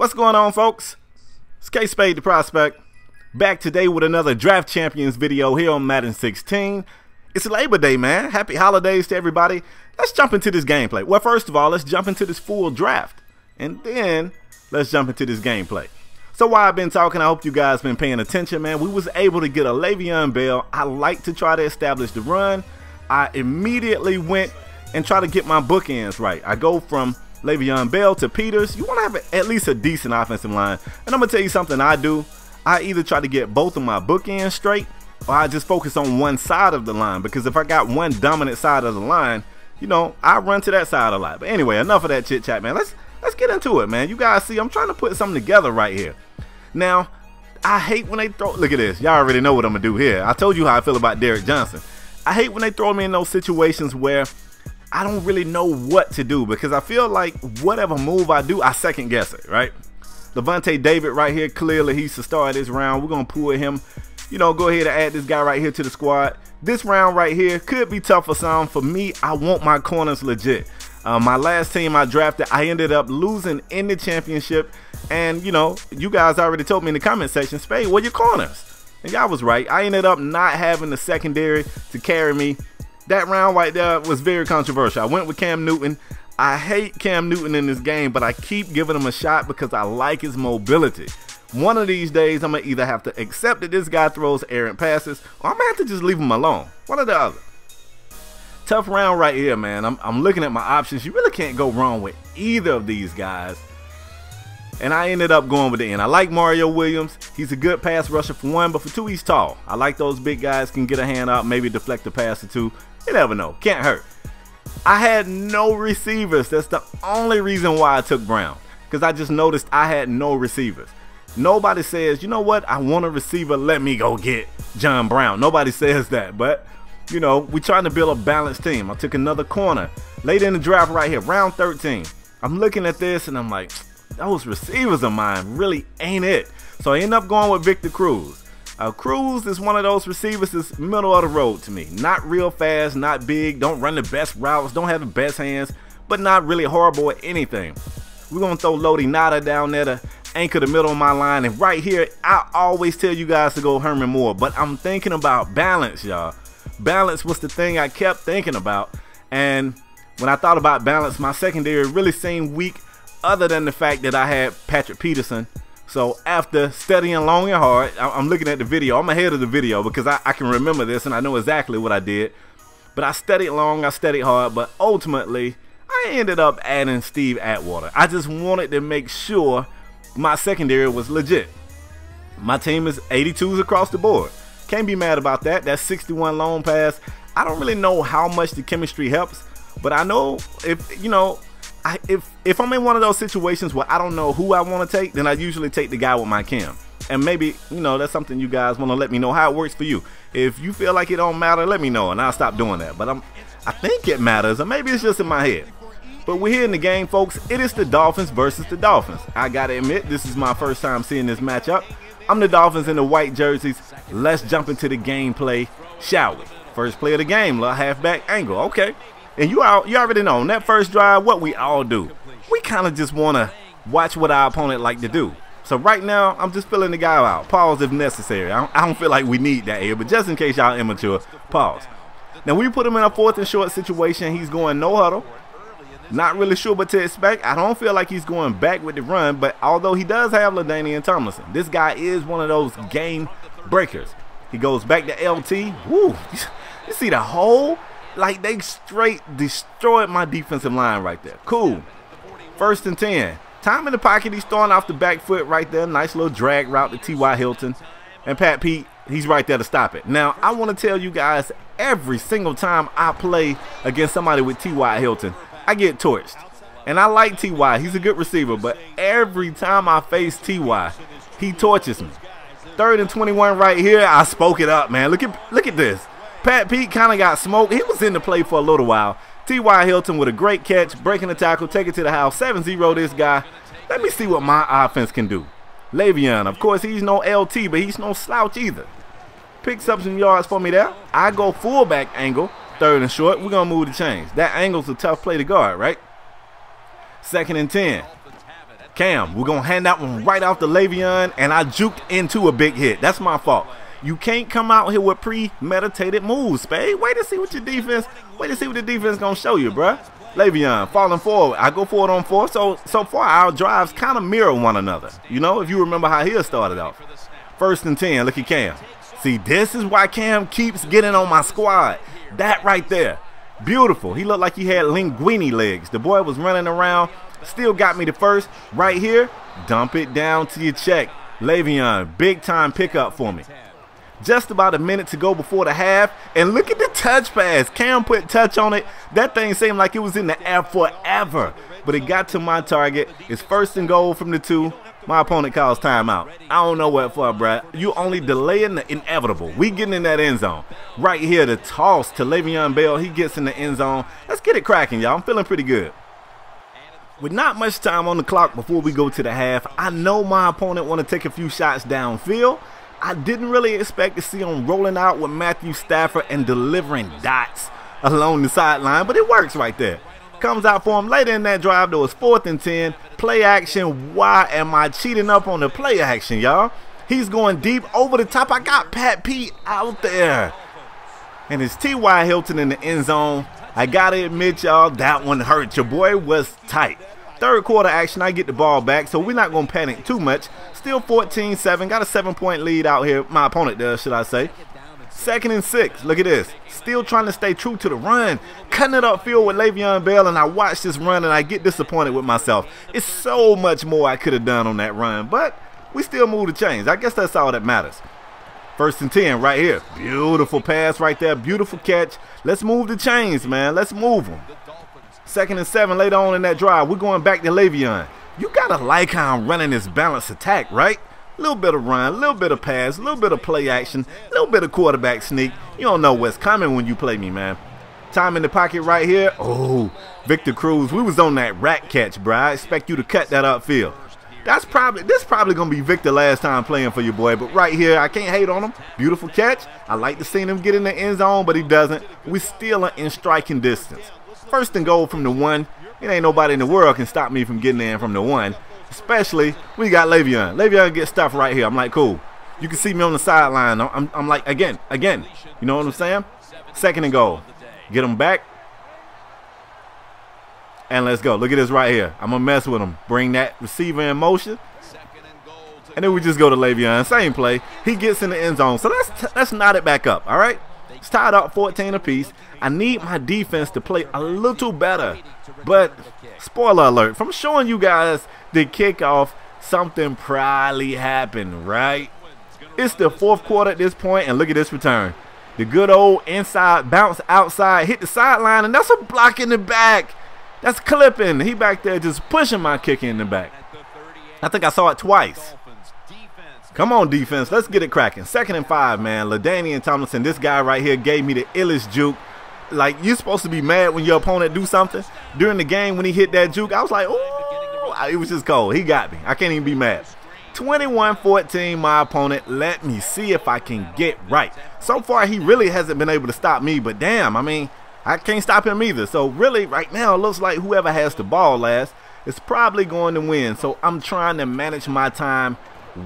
What's going on, folks? It's KspadeTheProspect, back today with another Draft Champions video here on Madden 16. It's Labor Day, man. Happy holidays to everybody. Let's jump into this gameplay. Well, first of all, let's jump into this full draft, and then let's jump into this gameplay. So while I've been talking, I hope you guys been paying attention, man. We was able to get a Le'Veon Bell. I like to try to establish the run. I immediately went and try to get my bookends right. I go from Le'Veon Bell to Peters. You want to have at least a decent offensive line. And I'm going to tell you something I do. I either try to get both of my bookends straight, or I just focus on one side of the line. Because if I got one dominant side of the line, you know, I run to that side a lot. But anyway, enough of that chit chat, man. Let's get into it, man. You guys see, I'm trying to put something together right here. Now, I hate when they throw, look at this. Y'all already know what I'm going to do here. I told you how I feel about Derrick Johnson. I hate when they throw me in those situations where I don't really know what to do, because I feel like whatever move I do, I second guess it, right? Levante David right here, clearly he's the star of this round. We're going to pull him, you know, go ahead and add this guy right here to the squad. This round right here could be tough for some. For me, I want my corners legit. My last team I drafted, I ended up losing in the championship. And, you know, you guys already told me in the comment section, Spade, where your corners? And y'all was right. I ended up not having the secondary to carry me. That round right there was very controversial. I went with Cam Newton. I hate Cam Newton in this game, but I keep giving him a shot because I like his mobility. One of these days, I'm going to either have to accept that this guy throws errant passes, or I'm going to have to just leave him alone. One or the other. Tough round right here, man. I'm looking at my options. You really can't go wrong with either of these guys. And I ended up going with the end. I like Mario Williams. He's a good pass rusher for one, but for two, he's tall. I like those big guys, can get a hand out, maybe deflect a pass or two. You never know. Can't hurt. I had no receivers. That's the only reason why I took Brown, because I just noticed I had no receivers. Nobody says, you know what, I want a receiver, let me go get John Brown. Nobody says that, but, you know, we're trying to build a balanced team. I took another corner late in the draft right here, round 13. I'm looking at this, and I'm like, those receivers of mine really ain't it. So I end up going with Victor Cruz. Cruz is one of those receivers that's middle of the road to me. Not real fast, not big, don't run the best routes, don't have the best hands, but not really horrible at anything. We're going to throw Lodi Nada down there to anchor the middle of my line. And right here, I always tell you guys to go Herman Moore, but I'm thinking about balance, y'all. Balance was the thing I kept thinking about. And when I thought about balance, my secondary really seemed weak, other than the fact that I had Patrick Peterson. So after studying long and hard, I'm looking at the video. I'm ahead of the video because I can remember this and I know exactly what I did. But I studied long, I studied hard, but ultimately I ended up adding Steve Atwater. I just wanted to make sure my secondary was legit. My team is 82s across the board. Can't be mad about that. That's 61 long pass. I don't really know how much the chemistry helps, but I know if, you know, if I'm in one of those situations where I don't know who I want to take, then I usually take the guy with my chem. And maybe, you know, that's something you guys want to let me know how it works for you. If you feel like it don't matter, let me know and I'll stop doing that. But I think it matters, or maybe it's just in my head. But we're here in the game, folks. It is the Dolphins versus the Dolphins. I gotta admit, this is my first time seeing this matchup. I'm the Dolphins in the white jerseys. Let's jump into the gameplay, shall we? First play of the game, little halfback angle. Okay. And you already know, on that first drive, what we all do. We kind of just want to watch what our opponent like to do. So right now, I'm just filling the guy out. Pause if necessary. I don't feel like we need that here, but just in case y'all immature, pause. Now, we put him in a 4th and short situation. He's going no huddle. Not really sure what to expect. I don't feel like he's going back with the run, but although he does have LaDainian Tomlinson, this guy is one of those game breakers. He goes back to LT. Woo! You see the hole? Like, they straight destroyed my defensive line right there. Cool. 1st and 10. Time in the pocket. He's throwing off the back foot right there. Nice little drag route to T.Y. Hilton. And Pat Pete, he's right there to stop it. Now, I want to tell you guys, every single time I play against somebody with T.Y. Hilton, I get torched. And I like T.Y. He's a good receiver. But every time I face T.Y., he torches me. 3rd and 21 right here. I spoke it up, man. Look at this. Pat Pete kind of got smoked. He was in the play for a little while. T.Y. Hilton with a great catch, breaking the tackle, take it to the house. 7-0 this guy. Let me see what my offense can do. Le'Veon, of course, he's no LT, but he's no slouch either. Picks up some yards for me there. I go fullback angle, 3rd and short. We're going to move the chains. That angle's a tough play to guard, right? 2nd and 10. Cam, we're going to hand that one right off to Le'Veon, and I juked into a big hit. That's my fault. You can't come out here with premeditated moves, Spade. Wait to see what your defense, wait to see what the defense going to show you, bruh. Le'Veon falling forward. I go forward on 4. So far, our drives kind of mirror one another. You know, if you remember how he started off. 1st and 10, look at Cam. See, this is why Cam keeps getting on my squad. That right there. Beautiful. He looked like he had linguine legs. The boy was running around. Still got me the first. Right here, dump it down to your check. Le'Veon, big time pickup for me. Just about a minute to go before the half, and look at the touch pass. Cam put touch on it. That thing seemed like it was in the air forever, but it got to my target. It's 1st and goal from the 2. My opponent calls timeout. I don't know what for, bruh. You only delaying the inevitable. We getting in that end zone. Right here, the toss to Le'Veon Bell. He gets in the end zone. Let's get it cracking, y'all. I'm feeling pretty good. With not much time on the clock before we go to the half, I know my opponent want to take a few shots downfield. I didn't really expect to see him rolling out with Matthew Stafford and delivering dots along the sideline, but it works right there. Comes out for him later in that drive. There was 4th and 10. Play action. Why am I cheating up on the play action, y'all? He's going deep over the top. I got Pat Pete out there. And it's T.Y. Hilton in the end zone. I got to admit, y'all, that one hurt. Your boy was tight. 3rd quarter action, I get the ball back, so we're not going to panic too much. Still 14-7. Got a 7-point lead out here. My opponent does, should I say. 2nd and 6. Look at this. Still trying to stay true to the run. Cutting it upfield with Le'Veon Bell, and I watch this run, and I get disappointed with myself. It's so much more I could have done on that run, but we still move the chains. I guess that's all that matters. 1st and 10 right here. Beautiful pass right there. Beautiful catch. Let's move the chains, man. Let's move them. 2nd and 7 later on in that drive. We're going back to Le'Veon. You got to like how I'm running this balanced attack, right? A little bit of run, a little bit of pass, a little bit of play action, a little bit of quarterback sneak. You don't know what's coming when you play me, man. Time in the pocket right here. Oh, Victor Cruz. We was on that rat catch, bro. I expect you to cut that upfield. This probably going to be Victor last time playing for your boy, but right here, I can't hate on him. Beautiful catch. I like to see him get in the end zone, but he doesn't. We still are in striking distance. 1st and goal from the 1. It ain't nobody in the world can stop me from getting in from the 1. Especially, we got Le'Veon. Le'Veon gets stuff right here. I'm like, cool. You can see me on the sideline. I'm like, again. You know what I'm saying? 2nd and goal. Get him back. And let's go. Look at this right here. I'm going to mess with him. Bring that receiver in motion. And then we just go to Le'Veon. Same play. He gets in the end zone. So let's knot it back up, all right? It's tied up 14 apiece. I need my defense to play a little better. But, spoiler alert, from showing you guys the kickoff, something probably happened, right? It's the 4th quarter at this point, and look at this return. The good old inside bounce outside, hit the sideline, and that's a block in the back. That's clipping. He back there just pushing my kick in the back. I think I saw it twice. Come on, defense. Let's get it cracking. 2nd and 5, man. LaDainian Tomlinson, this guy right here gave me the illest juke. Like, you're supposed to be mad when your opponent do something. During the game when he hit that juke, I was like, ooh, it was just cold. He got me. I can't even be mad. 21-14, my opponent. Let me see if I can get right. So far, he really hasn't been able to stop me, but damn, I mean, I can't stop him either. So really, right now, it looks like whoever has the ball last is probably going to win. So I'm trying to manage my time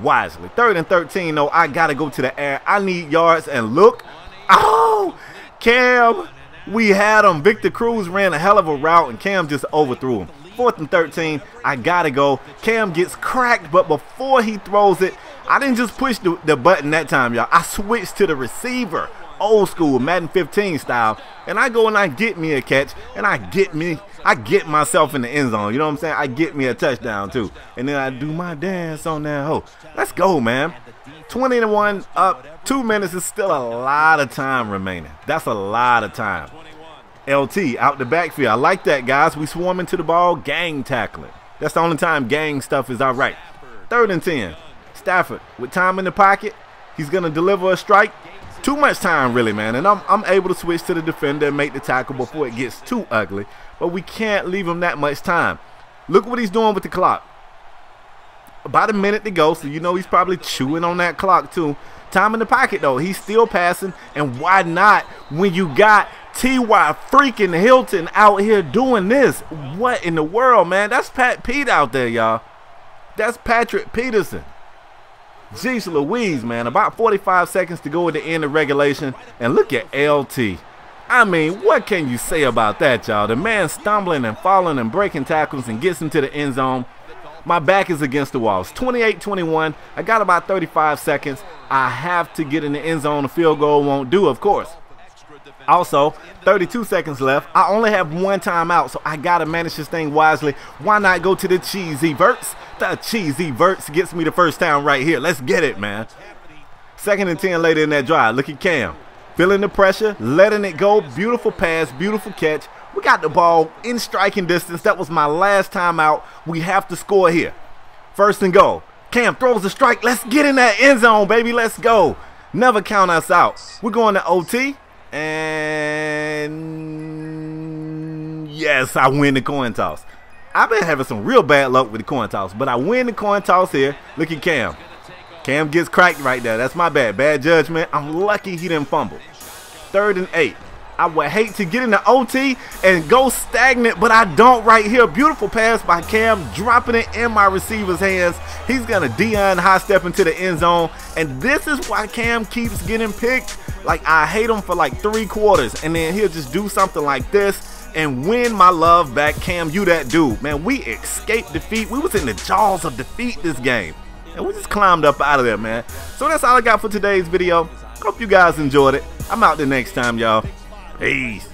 wisely. 3rd and 13, though, I got to go to the air. I need yards, and look. Oh, Cam, we had him. Victor Cruz ran a hell of a route, and Cam just overthrew him. 4th and 13, I got to go. Cam gets cracked, but before he throws it, I didn't just push the button that time, y'all. I switched to the receiver. Old school, Madden 15 style, and I go and I get me a catch, and I get myself in the end zone. You know what I'm saying? I get me a touchdown too, and then I do my dance on that hoe. Let's go, man. 20-1 up. 2 minutes is still a lot of time remaining. That's a lot of time. LT out the backfield. I like that, guys. We swarming to the ball, gang tackling. That's the only time gang stuff is all right. 3rd and 10. Stafford with time in the pocket. He's gonna deliver a strike. Too much time, really, man, and I'm able to switch to the defender and make the tackle before it gets too ugly, but we can't leave him that much time. Look what he's doing with the clock. About a minute to go, so you know he's probably chewing on that clock too. Time in the pocket, though. He's still passing, and why not when you got T.Y. freaking Hilton out here doing this? What in the world, man? That's Pat Pete out there, y'all. That's Patrick Peterson. Jeez Louise, man. About 45 seconds to go at the end of regulation. And look at LT. I mean, what can you say about that, y'all? The man stumbling and falling and breaking tackles and gets into the end zone. My back is against the walls. 28-21. I got about 35 seconds. I have to get in the end zone. The field goal won't do, of course. Also, 32 seconds left. I only have one timeout, so I got to manage this thing wisely. Why not go to the cheesy verts? The cheesy verts gets me the first down right here. Let's get it, man. 2nd and 10 later in that drive. Look at Cam. Feeling the pressure, letting it go. Beautiful pass, beautiful catch. We got the ball in striking distance. That was my last timeout. We have to score here. 1st and goal. Cam throws the strike. Let's get in that end zone, baby. Let's go. Never count us out. We're going to OT. And yes, I win the coin toss. I've been having some real bad luck with the coin toss, but I win the coin toss here. Look at Cam. Cam gets cracked right there. That's my bad. Bad judgment. I'm lucky he didn't fumble. 3rd and 8. I would hate to get into OT and go stagnant, but I don't right here. Beautiful pass by Cam, dropping it in my receiver's hands. He's going to Dion high step into the end zone, and this is why Cam keeps getting picked. Like, I hate him for like 3 quarters, and then he'll just do something like this and win my love back. Cam, you that dude. Man, we escaped defeat. We was in the jaws of defeat this game, and we just climbed up out of there, man. So that's all I got for today's video. Hope you guys enjoyed it. I'm out there next time, y'all. Peace.